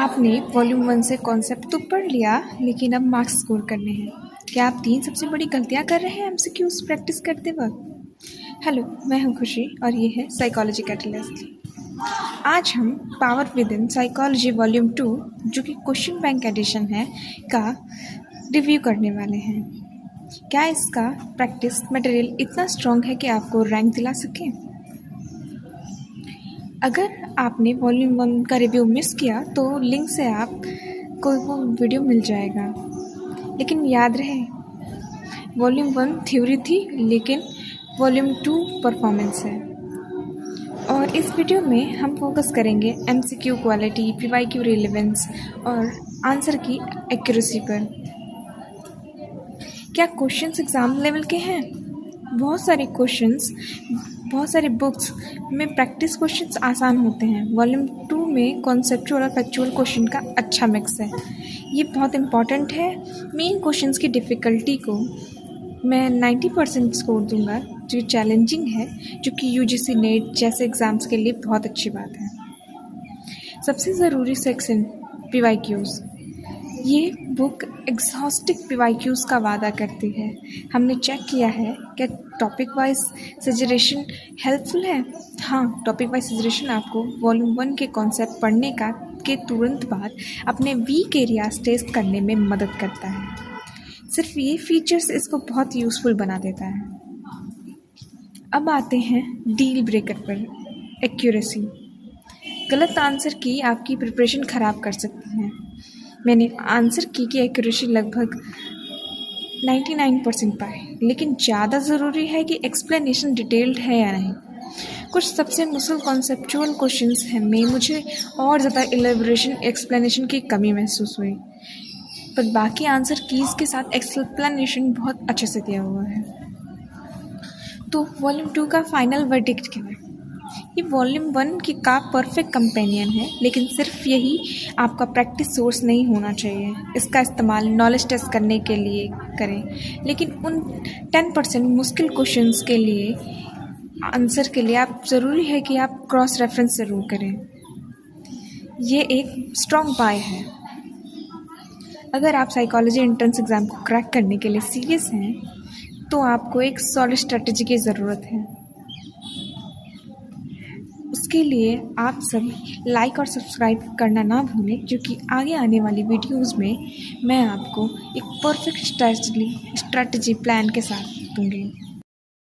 आपने वॉल्यूम 1 से कॉन्सेप्ट तो पढ़ लिया, लेकिन अब मार्क्स स्कोर करने हैं। क्या आप 3 सबसे बड़ी गलतियां कर रहे हैं एमसीक्यूज प्रैक्टिस करते वक्त? हेलो, मैं हूं खुशी और ये है साइकोलॉजी कैटलिस्ट। आज हम power with in psychology volume 2, जो कि क्वेश्चन बैंक एडिशन है, का रिव्यू करने वाले हैं। क्या इसका प्रैक्टिस मटेरियल इतना स्ट्रॉन्ग है कि आपको रैंक दिला सके? अगर आपने वॉल्यूम 1 का रिव्यू मिस किया तो लिंक से आपको वो वीडियो मिल जाएगा। लेकिन याद रहे, वॉल्यूम 1 थ्योरी थी, लेकिन वॉल्यूम 2 परफॉर्मेंस है। और इस वीडियो में हम फोकस करेंगे एमसीक्यू क्वालिटी, पीवाईक्यू रिलेवेंस और आंसर की एक्यूरेसी पर। क्या क्वेश्चंस एग्जाम लेवल के हैं? बहुत सारे बुक्स में प्रैक्टिस क्वेश्चंस आसान होते हैं। वॉल्यूम 2 में कॉन्सेप्चुअल और फैक्चुअल क्वेश्चन का अच्छा मिक्स है। ये बहुत इम्पॉर्टेंट है। मेन क्वेश्चंस की डिफ़िकल्टी को मैं 90% स्कोर दूंगा, जो चैलेंजिंग है, जो कि यूजीसी नेट जैसे एग्ज़ाम्स के लिए बहुत अच्छी बात है। सबसे ज़रूरी सेक्शन पीवाईक्यूज़। ये बुक एग्जॉस्टिक पीवाईक्यूज़ का वादा करती है। हमने चेक किया है क्या टॉपिक वाइज सजेशन हेल्पफुल है। हाँ, टॉपिक वाइज सजेशन आपको वॉल्यूम 1 के कॉन्सेप्ट पढ़ने के तुरंत बाद अपने वीक एरियाज टेस्ट करने में मदद करता है। सिर्फ ये फीचर्स इसको बहुत यूज़फुल बना देता है। अब आते हैं डील ब्रेकर पर, एक्यूरेसी। गलत आंसर की आपकी प्रिपरेशन ख़राब कर सकती है। मैंने आंसर की एक्यूरेसी लगभग 99% पाए, लेकिन ज़्यादा ज़रूरी है कि एक्सप्लेनेशन डिटेल्ड है या नहीं। कुछ सबसे मुश्किल कॉन्सेप्चुअल क्वेश्चंस हैं में मुझे और ज़्यादा एलेबोरेशन एक्सप्लेनेशन की कमी महसूस हुई, पर बाकी आंसर कीज़ के साथ एक्सप्लेनेशन बहुत अच्छे से दिया हुआ है। तो वॉल्यूम 2 का फाइनल वर्डिक्ट क्या है? ये वॉल्यूम 1 का परफेक्ट कंपेनियन है, लेकिन सिर्फ यही आपका प्रैक्टिस सोर्स नहीं होना चाहिए। इसका इस्तेमाल नॉलेज टेस्ट करने के लिए करें, लेकिन उन 10% मुश्किल क्वेश्चंस के लिए आंसर के लिए आप ज़रूरी है कि आप क्रॉस रेफरेंस ज़रूर करें। ये एक स्ट्रॉन्ग बाय है। अगर आप साइकोलॉजी एंट्रेंस एग्ज़ाम को क्रैक करने के लिए सीरियस हैं, तो आपको एक सॉलिड स्ट्रेटजी की ज़रूरत है। उसके लिए आप सब लाइक और सब्सक्राइब करना ना भूलें, क्योंकि आगे आने वाली वीडियोस में मैं आपको एक परफेक्ट स्ट्रैटेजी प्लान के साथ दूँगी।